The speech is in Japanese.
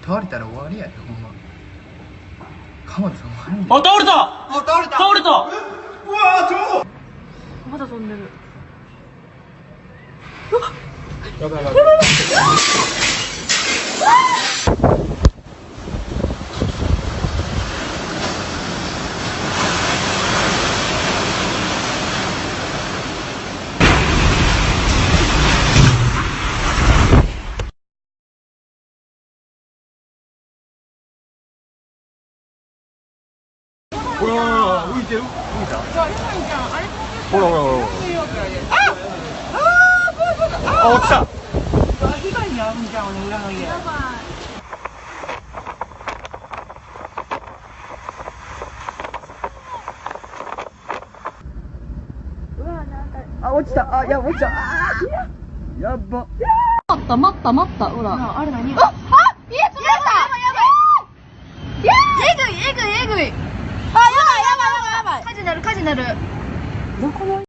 倒れたら終わりやで、ほんま。鎌田さんも入んで。あ、倒れた。倒れた。うわまだ飛んでる。やばいやばい。ほら浮いてる。浮いた。ほらほらほら。あ、落ちた。被害に遭うんじゃん、裏の家。やばい。あ、落ちた。あ、いや、落ちた。やっば。待った待った待った。ほら。あれ何？あ、家つまった。やばいやばい。えぐい。あ、やばい。火事なる。どこの？